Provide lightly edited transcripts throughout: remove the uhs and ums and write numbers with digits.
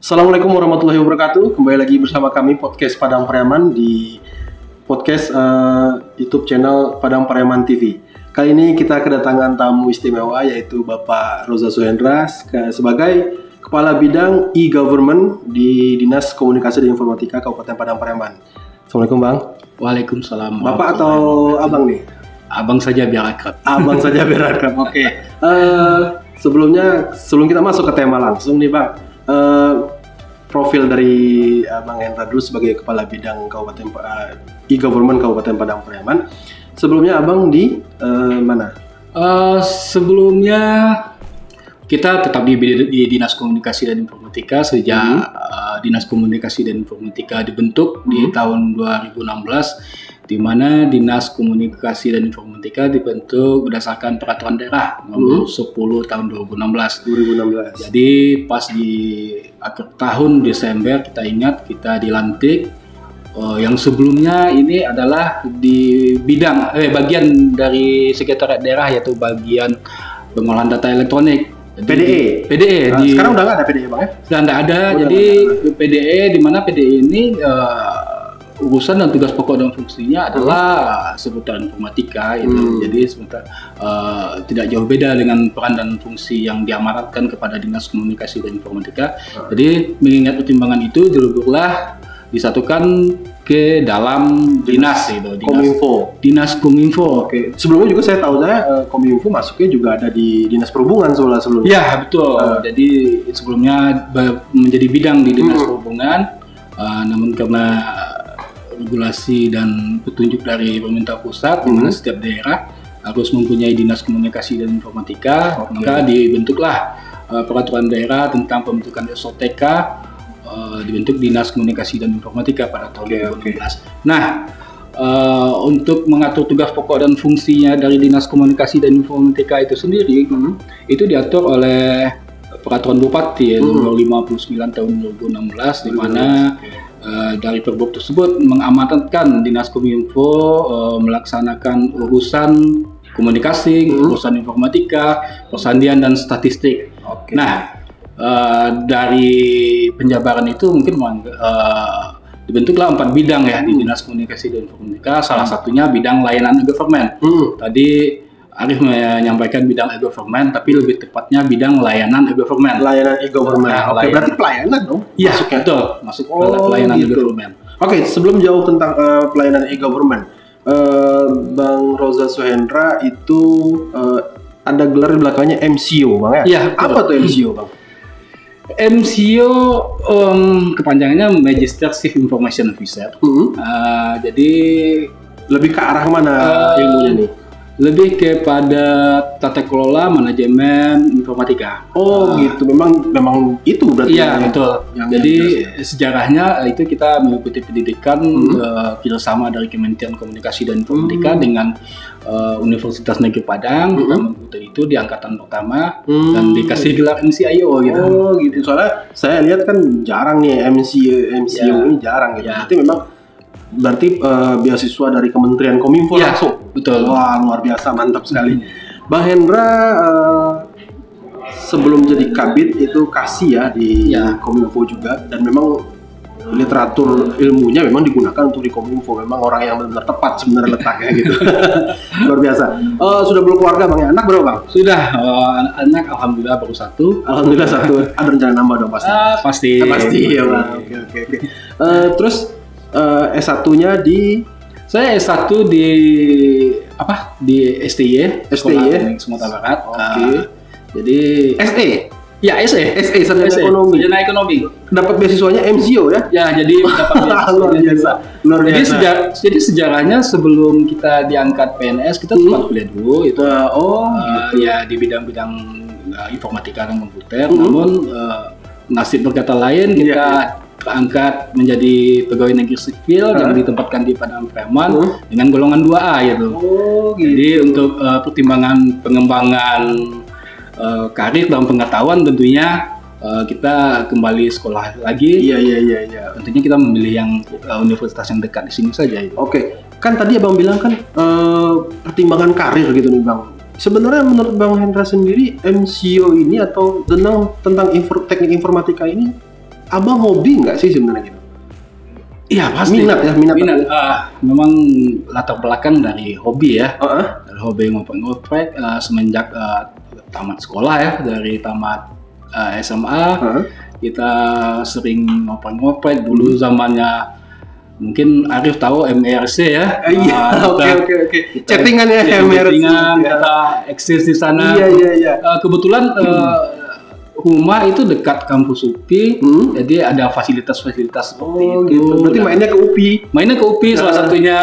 Assalamualaikum warahmatullahi wabarakatuh. Kembali lagi bersama kami podcast Padang Pariaman di podcast YouTube channel Padang Pariaman TV. Kali ini kita kedatangan tamu istimewa yaitu Bapak Roza Suhendra sebagai Kepala Bidang E-Government di Dinas Komunikasi dan Informatika Kabupaten Padang Pariaman. Assalamualaikum Bang. Waalaikumsalam. Bapak atau Abang nih? Abang saja biar akrab. Abang saja biar akrab. Oke. Sebelum kita masuk ke tema langsung nih Bang. Profil dari Bang Hendra dulu sebagai Kepala Bidang Kabupaten E-Government Kabupaten Padang Pariaman. Sebelumnya Abang di mana? Sebelumnya kita tetap di Dinas Komunikasi dan Informatika sejak Dinas Komunikasi dan Informatika dibentuk di tahun 2016, di mana Dinas Komunikasi dan Informatika dibentuk berdasarkan Peraturan Daerah Nomor 10 tahun 2016. Jadi pas di akhir tahun Desember kita ingat kita dilantik. Yang sebelumnya ini adalah di bidang bagian dari sekretariat daerah, yaitu bagian pengolahan data elektronik. PDE. Nah, sekarang udah nggak ada PDE Bang ya? Sudah nggak ada. Jadi PDE, di mana PDE ini urusan dan tugas pokok dan fungsinya adalah seputar informatika itu. Jadi sebentar tidak jauh beda dengan peran dan fungsi yang diamanatkan kepada Dinas Komunikasi dan Informatika. Jadi mengingat pertimbangan itu dileburlah disatukan ke dalam dinas itu, Dinas Kominfo. Oke. Sebelumnya juga saya tahu Kominfo masuknya juga ada di Dinas Perhubungan sebelumnya. Ya betul. Jadi sebelumnya menjadi bidang di Dinas Perhubungan, namun karena regulasi dan petunjuk dari pemerintah pusat, di mana setiap daerah harus mempunyai Dinas Komunikasi dan Informatika, maka dibentuklah peraturan daerah tentang pembentukan SOTK, dibentuk Dinas Komunikasi dan Informatika pada tahun 2016. Nah, untuk mengatur tugas pokok dan fungsinya dari Dinas Komunikasi dan Informatika itu sendiri, itu diatur oleh Peraturan Bupati nomor 59 tahun 2016, di mana dari Perbup tersebut mengamanatkan Dinas Kominfo melaksanakan urusan komunikasi, urusan informatika, persandian dan statistik. Nah, dari penjabaran itu mungkin dibentuklah 4 bidang ya di Dinas Komunikasi dan Informatika. Salah satunya bidang layanan e-government. Tadi Arif menyampaikan bidang e-government, tapi lebih tepatnya bidang layanan e-government. Layanan e-government. Nah, berarti pelayanan dong? Iya, betul. Masuk pelayanan e-government. Oke, sebelum jauh tentang pelayanan e-government, Bang Roza Suhendra itu ada gelar di belakangnya MCO, Bang ya? Iya. Apa tuh MCO, Bang? MCO kepanjangannya Magister Chief Information Officer. Jadi lebih ke arah mana ilmunya nih? Lebih kepada tata kelola manajemen informatika. Gitu. Memang itu berarti. Iya, betul. Jadi sejarahnya itu kita mengikuti pendidikan kerjasama dari Kementerian Komunikasi dan Informatika dengan Universitas Negeri Padang. Kita mengikuti itu di angkatan pertama dan dikasih gelar MCIO gitu. Gitu. Soalnya saya lihat kan jarang nih MCO ini jarang gitu. Berarti beasiswa dari Kementerian Kominfo langsung. Betul. Wah, luar biasa, mantap sekali. Bang Hendra sebelum jadi kabid itu kasih ya di Kominfo juga, dan memang literatur ilmunya memang digunakan untuk di Kominfo. Memang orang yang benar-benar tepat sebenarnya letaknya gitu. Luar biasa. Sudah berkeluarga Bang ya? Anak berapa Bang? Sudah, anak alhamdulillah baru 1. Alhamdulillah 1. Ada rencana nambah dong pasti? Pasti. Pasti ya Bang. Oke. Terus S1-nya di S1 di STY Sumatera Barat. Jadi SE. Ya, SE Sarjana Ekonomi. Dapat beasiswanya MCO ya? Ya, jadi dapat luar biasa. Jadi sejarahnya sebelum kita diangkat PNS, kita sempat kuliah dulu itu. Ya di bidang-bidang informatika dan komputer. Namun nasib berkata lain, kita terangkat menjadi pegawai negeri sipil yang ditempatkan di Padang Pariaman dengan golongan 2A gitu. Jadi untuk pertimbangan pengembangan karir dan pengetahuan tentunya kita kembali sekolah lagi. Iya. Tentunya kita memilih yang universitas yang dekat di sini saja. Oke. Kan tadi Abang bilang kan pertimbangan karir gitu nih Bang. Sebenarnya menurut Bang Hendra sendiri MCO ini atau tentang teknik informatika ini Abang hobi nggak sih sebenarnya gitu? Iya pasti. Minat. Memang latar belakang dari hobi ya. Dari hobi ngoprek semenjak tamat sekolah ya, dari tamat SMA kita sering ngoprek dulu zamannya. Mungkin Arif tahu MRC ya. Iya, oke. Chattingan ya MRC. Kita eksis di sana. Iya. Kebetulan rumah itu dekat kampus UPI, jadi ada fasilitas-fasilitas seperti itu. Gitu. Berarti mainnya ke UPI. Salah satunya.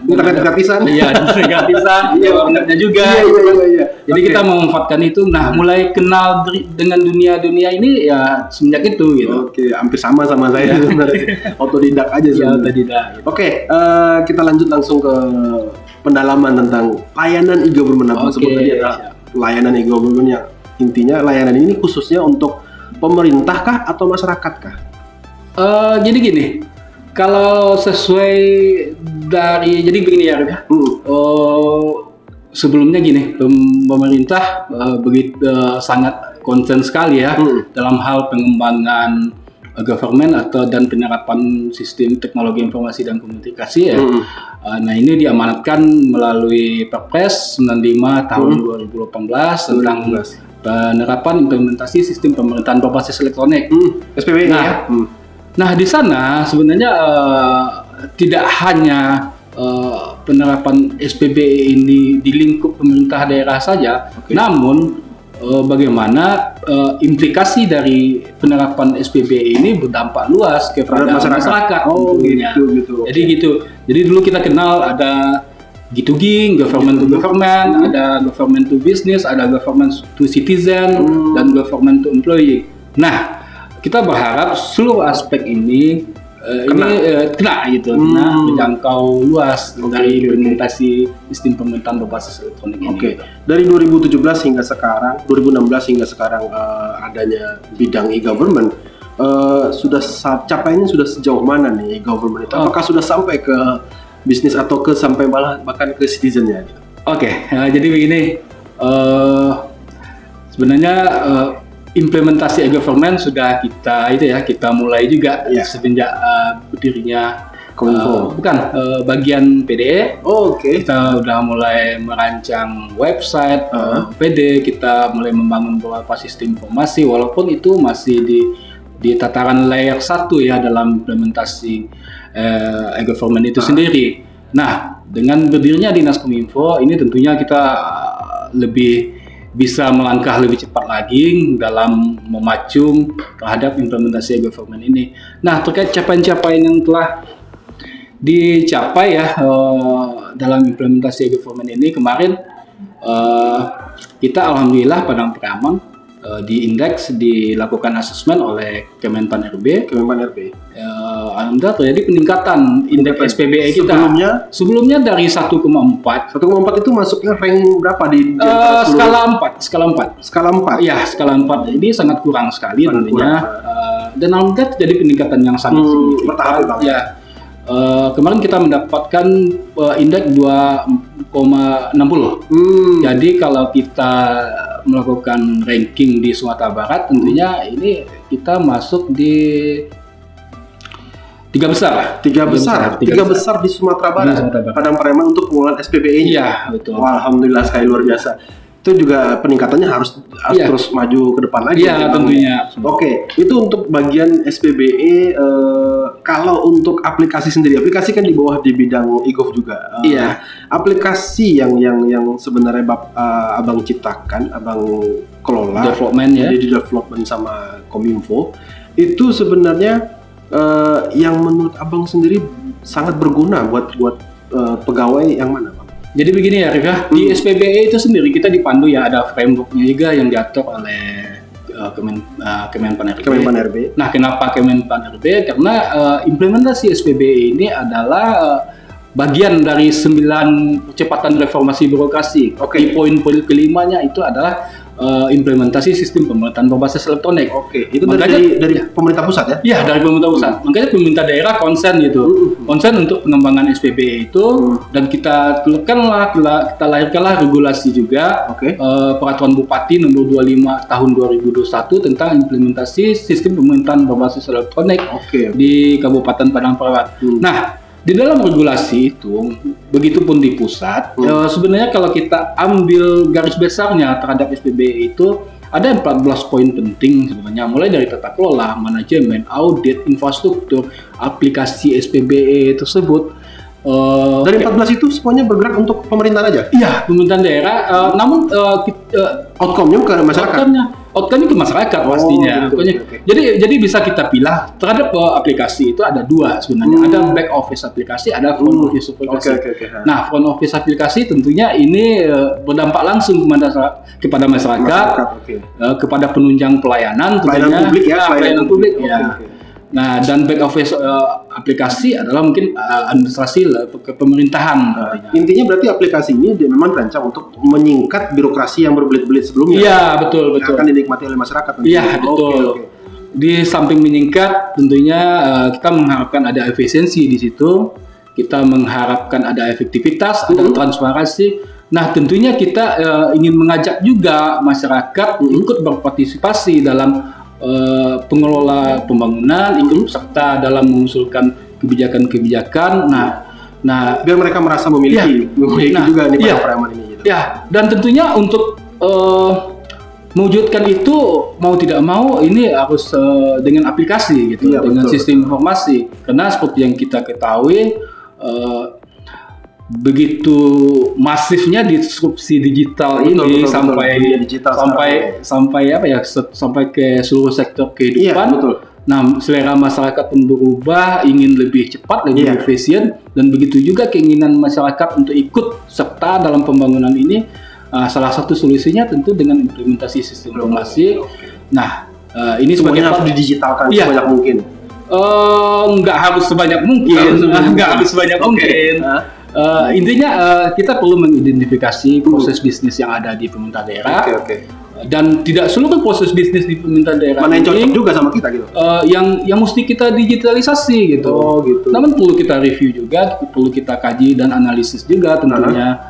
Internet gratisan. Iya, internet gratisan. Internetnya juga. Iya. Jadi kita memanfaatkan itu. Nah, mulai kenal dengan dunia ini ya semenjak itu gitu. Oke, hampir sama saya sebenarnya. Otodidak aja sebenarnya. Otodidak. Oke, kita lanjut langsung ke pendalaman tentang layanan e-government. Sebut tadi adalah layanan e-government yang intinya layanan ini khususnya untuk pemerintah kah atau masyarakat kah? Jadi gini, kalau sesuai dari, jadi begini ya, sebelumnya gini, pemerintah begitu sangat konsen sekali ya dalam hal pengembangan government dan penerapan sistem teknologi informasi dan komunikasi ya. Nah ini diamanatkan melalui Perpres 95 tahun 2018 tentang penerapan implementasi sistem pemerintahan berbasis elektronik SPBE ya. Nah di sana sebenarnya tidak hanya penerapan SPBE ini di lingkup pemerintah daerah saja, namun bagaimana implikasi dari penerapan SPBE ini berdampak luas kepada masyarakat. Gitu. Jadi dulu kita kenal ada G2G, government to government, ada government to business, ada government to citizen, dan government to employee. Nah, kita berharap seluruh aspek ini kena menjangkau luas dari implementasi sistem pemerintahan berbasis elektronik ini. Dari 2017 hingga sekarang, 2016 hingga sekarang adanya bidang e-government, capaiannya sudah sejauh mana nih e-government itu? Apakah sudah sampai ke bisnis atau sampai bahkan ke citizennya? Jadi begini, sebenarnya implementasi e-government sudah kita mulai juga semenjak berdirinya Kominfo. Bagian PDE. Kita udah mulai merancang website PD, kita mulai membangun beberapa sistem informasi walaupun itu masih di tataran layer 1 ya dalam implementasi e-government itu sendiri. Nah, dengan berdirinya Dinas Kominfo ini tentunya kita lebih bisa melangkah lebih cepat lagi dalam memacu terhadap implementasi e-government ini. Nah, terkait capaian-capaian yang telah dicapai ya dalam implementasi e-government ini kemarin kita alhamdulillah Padang Pariaman di indeks dilakukan asesmen oleh Kemenpan RB. Alhamdulillah terjadi peningkatan indeks SPBE kita. Sebelumnya dari 1,4 itu masuknya rank berapa di skala 4. Ya, skala 4. Ini sangat kurang sekali tentunya. Dan alhamdulillah terjadi peningkatan yang sangat signifikan. Ya. Kemarin kita mendapatkan indeks 2,60. Jadi kalau kita melakukan ranking di Sumatera Barat, tentunya ini kita masuk di tiga besar di Sumatera Barat. Padang Pariaman untuk penggunaan SPBE-nya. Iya, betul. Wah, alhamdulillah sekali, luar biasa. Itu juga peningkatannya harus terus maju ke depan lagi. Iya, tentunya. Itu untuk bagian SPBE. Kalau untuk aplikasi sendiri, aplikasi kan di bawah di bidang e-gov juga. Aplikasi yang sebenarnya abang ciptakan, abang kelola, development di development sama Kominfo, itu sebenarnya yang menurut abang sendiri sangat berguna buat pegawai yang mana, Bang? Jadi begini ya, Rika, di SPBE itu sendiri kita dipandu ya, ada frameworknya juga yang diatur oleh Kemenpan RB. Nah, kenapa Kemenpan RB? Karena implementasi SPBE ini adalah bagian dari 9 percepatan reformasi birokrasi. Di poin kelimanya itu adalah implementasi sistem pemerintahan berbasis elektronik. Oke, itu Makanya, dari pemerintah pusat ya? Iya, dari pemerintah pusat. Makanya pemerintah daerah konsen gitu. Konsen untuk pengembangan SPBE itu, dan kita lahirkanlah regulasi juga. Oke. Peraturan Bupati nomor 25 tahun 2021 tentang implementasi sistem pemerintahan berbasis elektronik di Kabupaten Padang Pariaman. Nah, di dalam regulasi itu, begitupun di pusat, sebenarnya kalau kita ambil garis besarnya terhadap SPBE itu, ada 14 poin penting sebenarnya, mulai dari tata kelola, manajemen, audit, infrastruktur, aplikasi SPBE tersebut. Dari 14 itu semuanya bergerak untuk pemerintahan aja? Iya, pemerintahan daerah, namun outcome-nya ke masyarakat? Outcome-nya ke masyarakat pastinya. Jadi bisa kita pilih terhadap aplikasi itu ada dua sebenarnya. Ada back office aplikasi, ada front office aplikasi. Nah, front office aplikasi tentunya ini berdampak langsung kepada masyarakat, kepada penunjang pelayanan publik ya, pelayanan publik. Nah, dan back office aplikasi adalah mungkin administrasi kepemerintahan. Intinya berarti aplikasi ini memang dirancang untuk menyingkat birokrasi yang berbelit-belit sebelumnya. Iya, betul. Yang akan dinikmati oleh masyarakat. Iya, betul. Di samping menyingkat, tentunya kita mengharapkan ada efisiensi di situ. Kita mengharapkan ada efektivitas, ada transparansi. Nah, tentunya kita ingin mengajak juga masyarakat ikut berpartisipasi dalam pengelola pembangunan, ikut serta dalam mengusulkan kebijakan-kebijakan. Nah, biar mereka merasa memiliki juga nih Padang Pariaman ini. Gitu. Ya, dan tentunya untuk mewujudkan itu mau tidak mau ini harus dengan aplikasi gitu, dengan sistem informasi. Karena seperti yang kita ketahui, begitu masifnya disrupsi digital ini sampai ke seluruh sektor kehidupan. Nah, selera masyarakat pun berubah, ingin lebih cepat, lebih efisien, dan begitu juga keinginan masyarakat untuk ikut serta dalam pembangunan ini. Salah satu solusinya tentu dengan implementasi sistem informasi. Nah, ini semuanya harus didigitalkan sebanyak mungkin. Nggak harus sebanyak mungkin. Intinya kita perlu mengidentifikasi proses bisnis yang ada di pemerintah daerah. Dan tidak seluruh proses bisnis di pemerintah daerah mana yang cocok juga sama kita gitu. Yang mesti kita digitalisasi gitu. Namun perlu kita review juga, perlu kita kaji dan analisis juga tentunya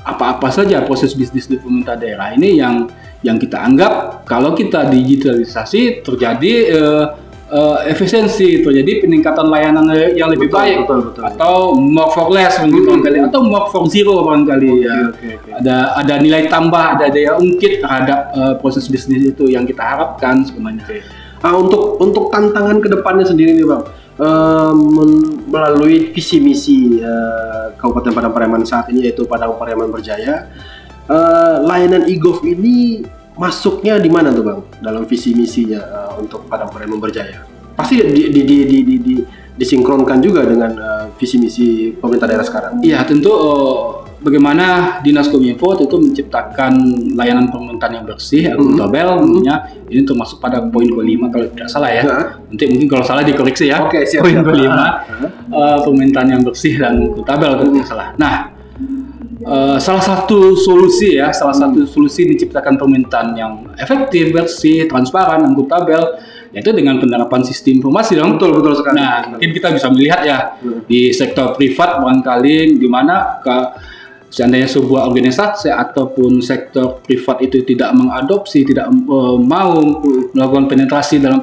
apa-apa saja proses bisnis di pemerintah daerah ini yang kita anggap kalau kita digitalisasi terjadi efisiensi, terjadi peningkatan layanan yang lebih baik, atau more for less barangkali, atau more for zero barangkali. Ada nilai tambah, ada daya ungkit terhadap proses bisnis itu yang kita harapkan sebenarnya. Untuk tantangan kedepannya sendiri nih Bang, melalui visi misi Kabupaten Padang Pariaman saat ini, yaitu Padang Pariaman Berjaya, layanan e-gov ini masuknya di mana tuh Bang dalam visi misinya untuk Padang Pariaman Berjaya? Pasti disinkronkan juga dengan visi misi pemerintah daerah sekarang. Iya, tentu bagaimana Dinas Kominfo itu menciptakan layanan pemerintahan yang bersih, akuntabel, tentunya ini termasuk pada poin ke-5 kalau tidak salah ya. Nanti mungkin kalau salah dikoreksi ya. Poin ke-5 pemerintahan yang bersih dan akuntabel kalau tidak salah. Nah, salah satu solusi diciptakan pemerintahan yang efektif, bersih, transparan, akuntabel, yaitu dengan penerapan sistem informasi dong. Betul sekali. Nah, mungkin kita bisa melihat ya di sektor privat barangkali di mana seandainya sebuah organisasi ataupun sektor privat itu tidak mengadopsi, tidak mau melakukan penetrasi dalam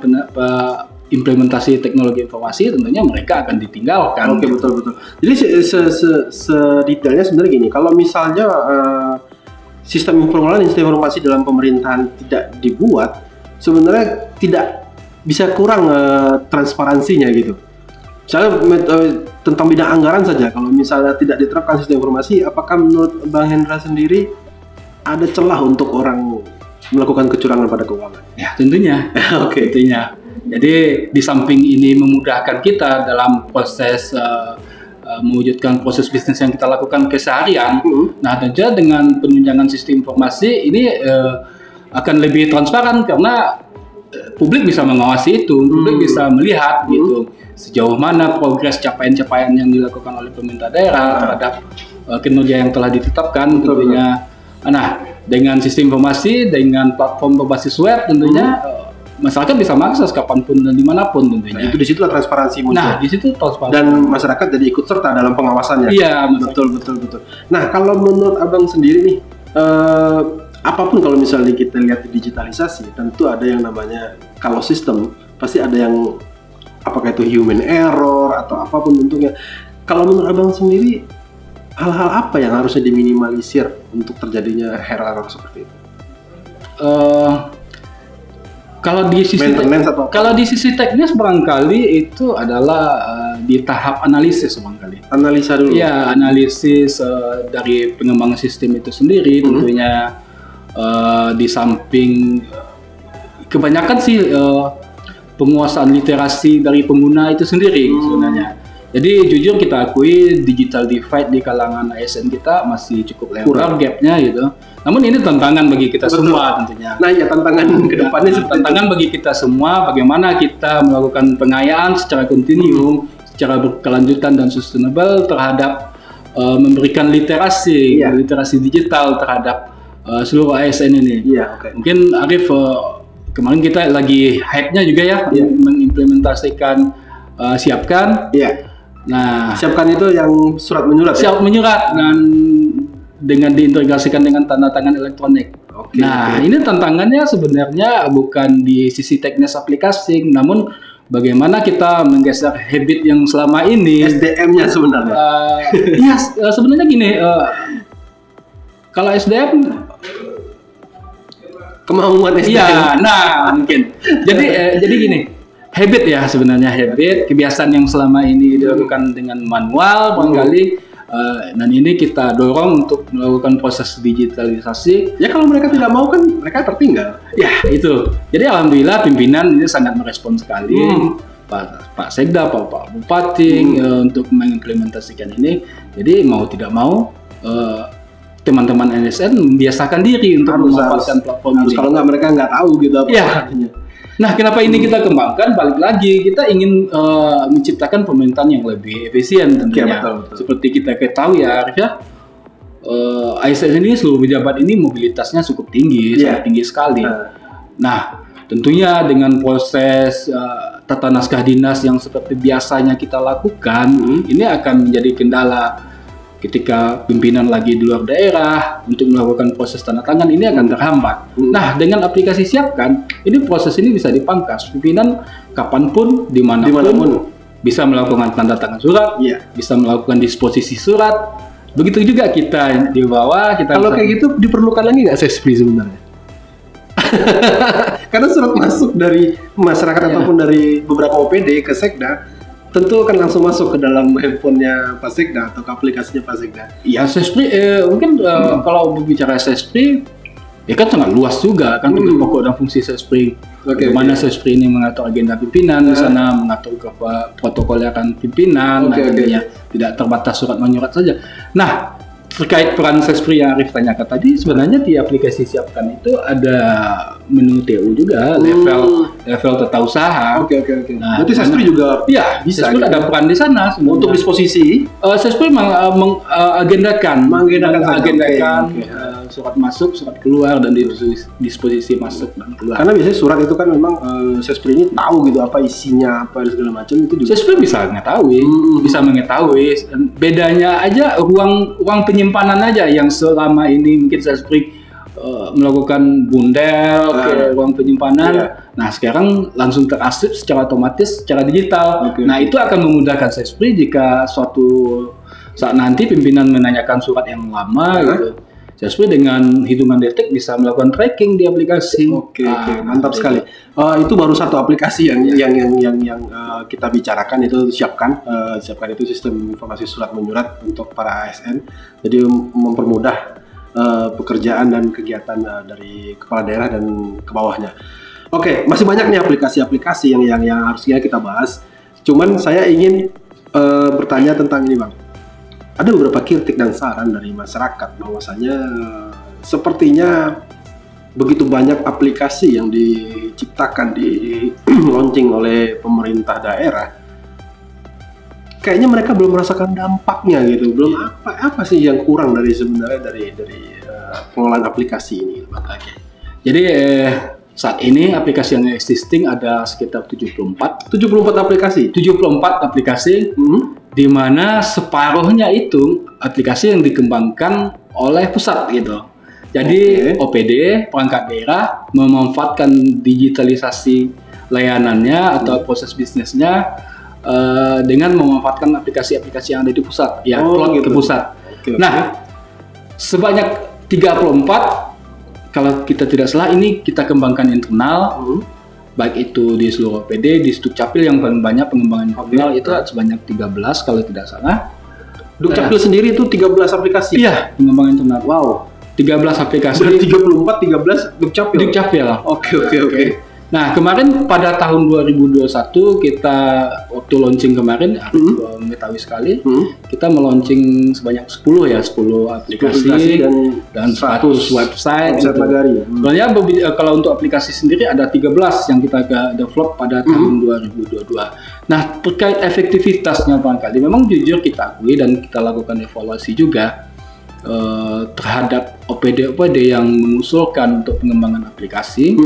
implementasi teknologi informasi, tentunya mereka akan ditinggalkan. Betul. Jadi sedetailnya sebenarnya gini, kalau misalnya sistem informasi dalam pemerintahan tidak dibuat, sebenarnya tidak bisa kurang transparansinya gitu. Misalnya tentang bidang anggaran saja, kalau misalnya tidak diterapkan sistem informasi, apakah menurut Bang Hendra sendiri ada celah untuk orang melakukan kecurangan pada keuangan? Ya, tentunya. Tentunya. Jadi di samping ini memudahkan kita dalam proses mewujudkan proses bisnis yang kita lakukan keseharian. Nah, tentunya dengan penunjangan sistem informasi ini akan lebih transparan karena publik bisa mengawasi itu, publik bisa melihat gitu sejauh mana progres capaian-capaian yang dilakukan oleh pemerintah daerah terhadap kinerja yang telah ditetapkan. Tentunya Nah, dengan sistem informasi, dengan platform berbasis web tentunya masyarakat bisa mengakses kapanpun dan dimanapun tentunya. Nah, itu disitulah transparansi muncul. Nah, di situ transparansi. Dan masyarakat jadi ikut serta dalam pengawasannya. Iya, betul. Nah, kalau menurut abang sendiri nih, apapun kalau misalnya kita lihat digitalisasi, tentu ada yang namanya kalau sistem pasti ada yang apakah itu human error atau apapun bentuknya. Kalau menurut abang sendiri, hal-hal apa yang harusnya diminimalisir untuk terjadinya error seperti itu? Kalau di sisi teknis barangkali itu adalah di tahap analisis barangkali. Analisa dulu. Iya, analisis dari pengembangan sistem itu sendiri tentunya di samping kebanyakan sih penguasaan literasi dari pengguna itu sendiri sebenarnya. Jadi jujur kita akui digital divide di kalangan ASN kita masih cukup lebar gapnya gitu. Namun ini tantangan bagi kita semua tentunya. Nah ya tantangan kedepannya tantangan bagi kita semua bagaimana kita melakukan pengayaan secara kontinu, secara berkelanjutan dan sustainable terhadap memberikan literasi digital terhadap seluruh ASN ini. Mungkin Arif kemarin kita lagi hype-nya juga ya mengimplementasikan siapkan. Nah, siapkan itu yang surat menyurat. Siap menyurat dan dengan diintegrasikan dengan tanda tangan elektronik. Ini tantangannya sebenarnya bukan di sisi teknis aplikasi, namun bagaimana kita menggeser habit yang selama ini. SDM-nya sebenarnya. Sebenarnya gini. Kalau SDM kemauan SDM. Iya, nah mungkin. Jadi gini. Habit ya sebenarnya kebiasaan yang selama ini dilakukan dengan manual barangkali dan ini kita dorong untuk melakukan proses digitalisasi. Ya kalau mereka tidak mau kan mereka tertinggal. Ya itu. Jadi alhamdulillah pimpinan ini sangat merespon sekali. Pak Sekda, Pak Bupati untuk mengimplementasikan ini. Jadi mau tidak mau teman-teman NSN membiasakan diri untuk memanfaatkan platform ini. Kalau mereka nggak tahu gitu apa artinya. Nah, kenapa ini kita kembangkan? Balik lagi, kita ingin menciptakan pemerintahan yang lebih efisien tentunya. Betul. Seperti kita ketahui ya, Arif ya, ASN ini seluruh pejabat ini mobilitasnya cukup tinggi, sangat tinggi sekali. Nah, tentunya dengan proses tata naskah dinas yang seperti biasanya kita lakukan, ini akan menjadi kendala. Ketika pimpinan lagi di luar daerah untuk melakukan proses tanda tangan ini akan terhambat. Nah, dengan aplikasi siapkan, ini proses ini bisa dipangkas. Pimpinan kapanpun, dimanapun bisa melakukan tanda tangan surat, bisa melakukan disposisi surat. Begitu juga kita di bawah. Kalau kayak gitu diperlukan lagi nggak Sespri sebenarnya? Karena surat masuk dari masyarakat ataupun dari beberapa OPD ke Sekda tentu akan langsung masuk ke dalam handphonenya Pak Sekda atau ke aplikasinya Pak Sekda. Ya Sespri mungkin kalau berbicara Sespri ya kan sangat luas juga kan tugas pokok dan fungsi Sespri. Bagaimana Sespri ini mengatur agenda pimpinan di sana, mengatur protokoleran pimpinan, tidak terbatas surat menyurat saja. Nah, terkait peran Sespri yang Arif tanyakan tadi, sebenarnya di aplikasi siapkan itu ada menu TU juga, level tata usaha. Nah, berarti Sespri juga bisa. Sespri ada peran di sana sebenarnya. Untuk disposisi. Sespri mengagendakan surat masuk, surat keluar dan disposisi masuk dan keluar. Karena biasanya surat itu kan memang Sespri ini tahu gitu apa isinya, apa segala macam itu juga. Sespri bisa mengetahui. Bedanya aja ruang penyimpanan aja yang selama ini mungkin Sespri melakukan bundel ke ruang penyimpanan. Nah, sekarang langsung terarsip secara otomatis, secara digital. Nah, itu akan memudahkan Sespri jika suatu saat nanti pimpinan menanyakan surat yang lama gitu. Sespri dengan hitungan detik bisa melakukan tracking di aplikasi. Mantap sekali. Itu baru satu aplikasi yang kita bicarakan, itu siapkan. Siapkan itu sistem informasi surat menyurat untuk para ASN. Jadi mempermudah pekerjaan dan kegiatan dari kepala daerah dan ke bawahnya. Masih banyak nih aplikasi-aplikasi yang harusnya kita bahas. Cuman saya ingin bertanya tentang ini, Bang. Ada beberapa kritik dan saran dari masyarakat bahwasanya sepertinya begitu banyak aplikasi yang diciptakan, di launching oleh pemerintah daerah. Kayaknya mereka belum merasakan dampaknya gitu. Belum apa sih yang kurang dari sebenarnya dari pengelolaan aplikasi ini, Bang? Oke. Jadi saat ini aplikasi yang existing ada sekitar 74 aplikasi. 74 aplikasi, di mana separuhnya itu aplikasi yang dikembangkan oleh pusat gitu. Jadi OPD perangkat daerah memanfaatkan digitalisasi layanannya atau proses bisnisnya dengan memanfaatkan aplikasi-aplikasi yang ada di pusat, ya plot ke pusat. Nah, sebanyak 34, kalau kita tidak salah ini kita kembangkan internal, baik itu di seluruh OPD, di Dukcapil yang paling banyak pengembangan internal itu sebanyak 13 kalau tidak salah. Dukcapil sendiri itu 13 aplikasi? Iya, pengembangan internal. Wow. 13 aplikasi. Berarti 34, 13 Dukcapil? Dukcapil. Oke. Nah, kemarin pada tahun 2021 kita waktu launching kemarin, mengetahui sekali, kita meluncing sebanyak 10 aplikasi dan 100 website gitu. Sebenarnya kalau untuk aplikasi sendiri ada 13 yang kita develop pada tahun 2022. Nah, terkait efektivitasnya barangkali memang jujur kita akui dan kita lakukan evaluasi juga terhadap OPD-OPD yang mengusulkan untuk pengembangan aplikasi.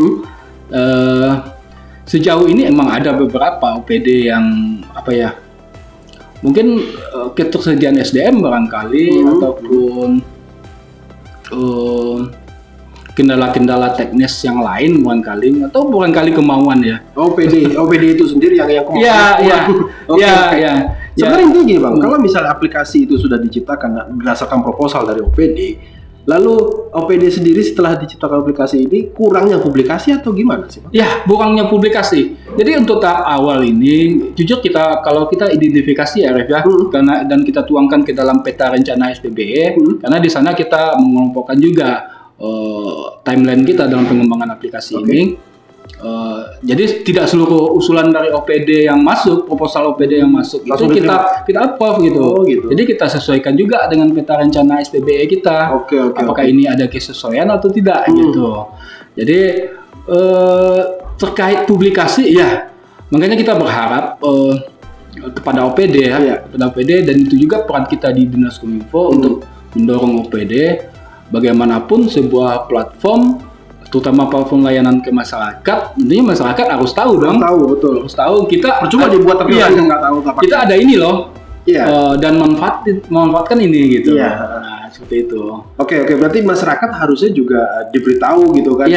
Sejauh ini emang ada beberapa OPD yang mungkin ketersediaan SDM barangkali ataupun kendala-kendala teknis yang lain barangkali kemauan ya. OPD itu sendiri yang kemauan. Iya. Sebenarnya intinya gini, Bang, kalau misalnya aplikasi itu sudah diciptakan berdasarkan proposal dari OPD, lalu OPD sendiri setelah diciptakan aplikasi ini kurangnya publikasi atau gimana sih, Pak? Ya, kurangnya publikasi. Jadi untuk tahap awal ini, jujur kalau kita identifikasi ya, Ref, karena dan kita tuangkan ke dalam peta rencana SPBE, karena di sana kita mengelompokkan juga timeline kita dalam pengembangan aplikasi ini. Jadi tidak seluruh usulan dari OPD yang masuk, proposal OPD yang masuk langsung itu kita approve gitu. Jadi kita sesuaikan juga dengan peta rencana SPBE kita. Apakah ini ada kesesuaian atau tidak gitu. Jadi terkait publikasi ya, makanya kita berharap kepada OPD kepada OPD, dan itu juga peran kita di Dinas Kominfo untuk mendorong OPD bagaimanapun sebuah platform, terutama platform layanan ke masyarakat, tentunya masyarakat harus tahu dong. Harus tahu. Kita percuma dibuat tapi yang nggak tahu apa. Kita ada ini loh. Dan memanfaatkan ini gitu. Nah, seperti itu. Oke. Berarti masyarakat harusnya juga diberitahu gitu kan.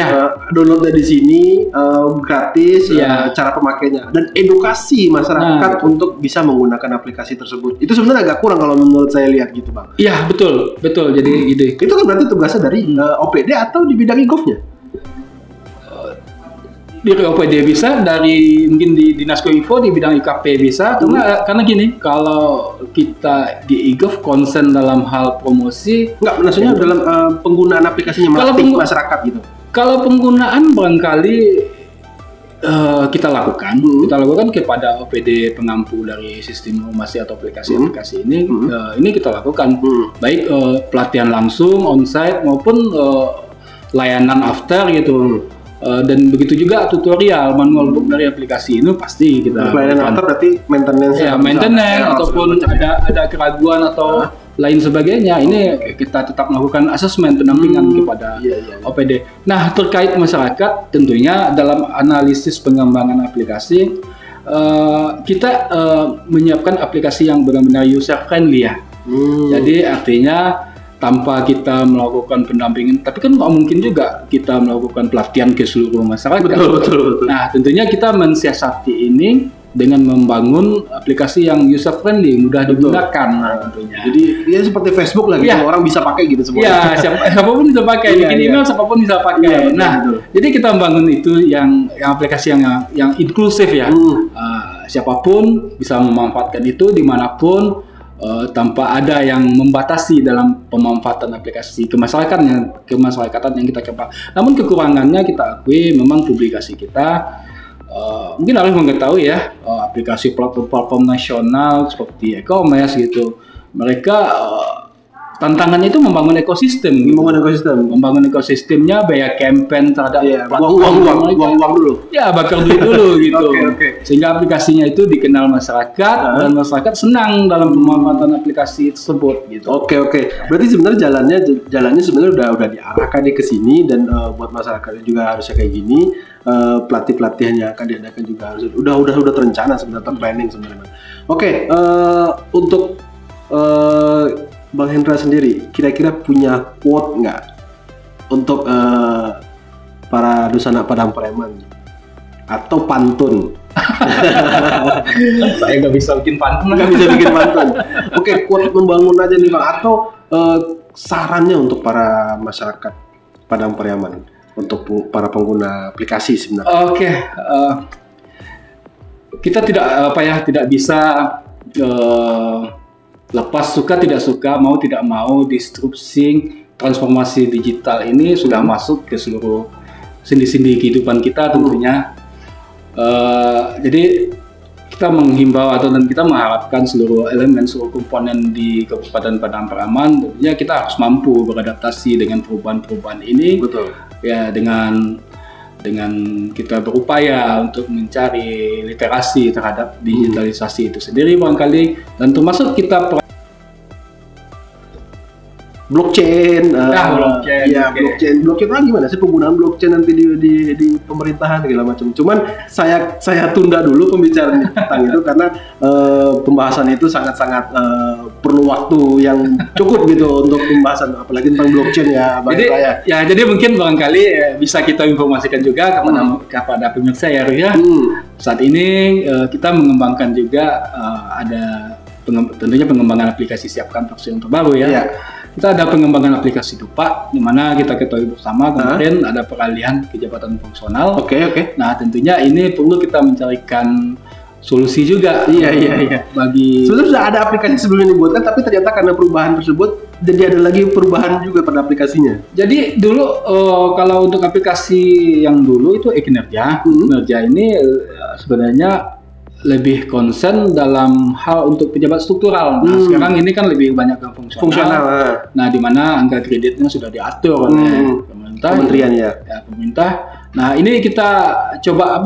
Download dari sini gratis, cara pemakainya, dan edukasi masyarakat untuk bisa menggunakan aplikasi tersebut. Itu sebenarnya agak kurang kalau menurut saya lihat gitu, Bang. Iya, betul. Jadi ide. Itu kan berarti tugasnya dari OPD atau di bidang e-gov-nya? Di OPD bisa, dari mungkin di Dinas Kominfo di bidang IKP bisa, karena gini, kalau kita di e-gov konsen dalam hal promosi, maksudnya dalam penggunaan aplikasinya masyarakat gitu. Kalau penggunaan barangkali kita lakukan kepada OPD pengampu dari sistem informasi atau aplikasi-aplikasi ini kita lakukan, baik pelatihan langsung onsite maupun layanan after gitu. Dan begitu juga tutorial manual book dari aplikasi ini pasti kita layanan after berarti maintenance ataupun ada keraguan atau lain sebagainya, ini kita tetap melakukan asesmen pendampingan kepada OPD. Nah, terkait masyarakat tentunya dalam analisis pengembangan aplikasi kita menyiapkan aplikasi yang benar-benar user friendly ya. Jadi artinya tanpa kita melakukan pendampingan, tapi kan nggak mungkin juga kita melakukan pelatihan ke seluruh masyarakat. Betul. Nah, tentunya kita mensiasati ini dengan membangun aplikasi yang user friendly, mudah digunakan. Tentunya. Jadi ya seperti Facebook lah, gitu. Orang bisa pakai gitu semua. Iya, siapapun bisa pakai. Bikin email siapapun bisa pakai. Jadi kita membangun itu yang aplikasi yang inklusif ya. Siapapun bisa memanfaatkan itu dimanapun. Tanpa ada yang membatasi dalam pemanfaatan aplikasi kemasyarakatan yang kita coba. Namun kekurangannya kita akui memang publikasi kita mungkin harus mengetahui ya, aplikasi platform nasional seperti e-commerce gitu, mereka tantangannya itu membangun ekosistem. Membangun ekosistemnya, biaya campaign terhadap uang dulu. Ya, bakar duit dulu gitu. Sehingga aplikasinya itu dikenal masyarakat dan masyarakat senang dalam pemanfaatan aplikasi tersebut gitu. Oke. Berarti sebenarnya jalannya sebenarnya udah diarahkan ke sini, dan buat masyarakat juga harusnya kayak gini. Pelatihan-pelatihan yang akan diadakan juga harus udah terencana sebenarnya, planning sebenarnya. Oke, untuk Bang Hendra sendiri, kira-kira punya quote nggak untuk para Dusana Padang Preman atau pantun? Saya nggak bisa bikin pantun. Oke, quote membangun aja nih Bang, atau sarannya untuk para masyarakat Padang Pariaman, untuk para pengguna aplikasi sebenarnya. Oke, kita tidak bisa lepas suka tidak suka, mau tidak mau, disrupsi transformasi digital ini sudah masuk ke seluruh sendi-sendi kehidupan kita tentunya. Jadi kita menghimbau dan kita mengharapkan seluruh elemen, seluruh komponen di Kabupaten Padang Pariaman tentunya kita harus mampu beradaptasi dengan perubahan-perubahan ini. Betul. Ya, dengan kita berupaya untuk mencari literasi terhadap digitalisasi itu sendiri barangkali, dan termasuk kita blockchain. Blockchain Blockchain gimana sih penggunaan blockchain nanti di pemerintahan segala macam. Cuman saya tunda dulu pembicaraan tentang itu karena pembahasan itu sangat perlu waktu yang cukup gitu untuk pembahasan, apalagi tentang blockchain ya, Bang. Jadi mungkin barangkali bisa kita informasikan juga kepada pemirsa ya, Ruh. Saat ini kita mengembangkan juga tentunya pengembangan aplikasi Siapkan versi yang terbaru ya. Kita ada pengembangan aplikasi Dupa, di mana kita ketahui bersama kemarin ada peralihan ke jabatan fungsional. Oke. Nah, tentunya ini perlu kita mencarikan solusi juga. Iya. Bagi sebenarnya sudah ada aplikasi sebelumnya dibuatkan, tapi ternyata karena perubahan tersebut jadi ada lagi perubahan juga pada aplikasinya. Jadi dulu kalau untuk aplikasi yang dulu itu e-kinerja, kinerja ini sebenarnya lebih konsen dalam hal untuk pejabat struktural. Nah, sekarang ini kan lebih banyak ke fungsional. Nah, di mana angka kreditnya sudah diatur oleh pemerintah, kementerian ya, pemerintah. Nah, ini kita coba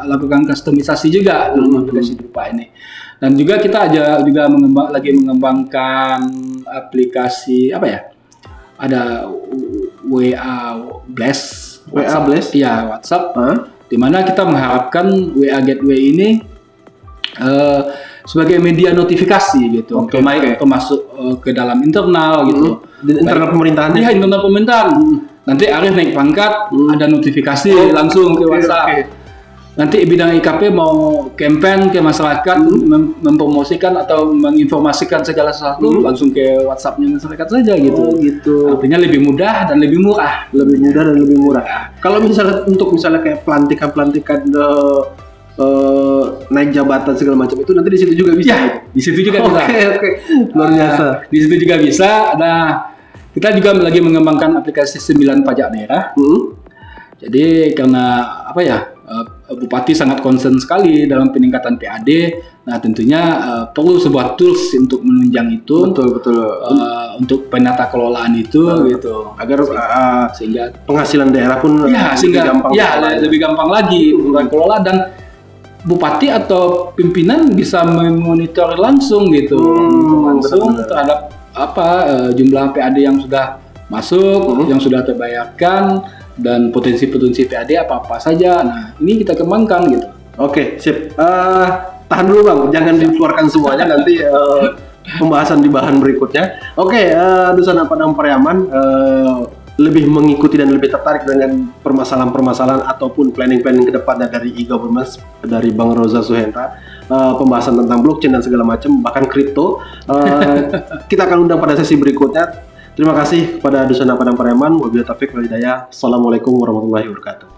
lakukan kustomisasi juga dalam aplikasi Dupa ini. Dan juga kita juga mengembangkan aplikasi ada WA Blast. Iya, WhatsApp. Di mana kita mengharapkan WA Gateway ini sebagai media notifikasi gitu, termasuk ke dalam internal gitu, internal pemerintahan. Iya, internal pemerintahan. Nanti Arif naik pangkat, ada notifikasi langsung ke WhatsApp. Nanti bidang IKP mau campaign ke masyarakat, mempromosikan atau menginformasikan segala sesuatu, langsung ke WhatsApp-nya masyarakat saja gitu. Artinya lebih mudah dan lebih murah. Kalau misalnya kayak pelantikan naik jabatan segala macam itu nanti di situ juga bisa. Ya, di situ juga bisa. Oke. Luar biasa. Di situ juga bisa. Nah, kita juga lagi mengembangkan aplikasi 9 pajak daerah. Jadi karena Bupati sangat concern sekali dalam peningkatan PAD. Nah, tentunya perlu sebuah tools untuk menunjang itu. Betul. Untuk penata kelolaan itu gitu. Agar sehingga penghasilan daerah pun lebih gampang lagi kelola, dan Bupati atau pimpinan bisa memonitor langsung gitu, terhadap jumlah PAD yang sudah masuk, yang sudah terbayarkan, dan potensi-potensi PAD apa saja. Nah, ini kita kembangkan gitu. Oke, sip. Tahan dulu Bang, jangan dikeluarkan semuanya, nanti pembahasan di bahan berikutnya. Oke, Dusana Padang Pariaman lebih mengikuti dan lebih tertarik dengan permasalahan-permasalahan ataupun planning-planning ke depannya dari e-government dari Bang Roza Suhendra, pembahasan tentang blockchain dan segala macam, bahkan kripto. Kita akan undang pada sesi berikutnya. Terima kasih kepada Dusana Padang Pariaman. Wabillahi taufiq wal hidayah. Assalamualaikum warahmatullahi wabarakatuh.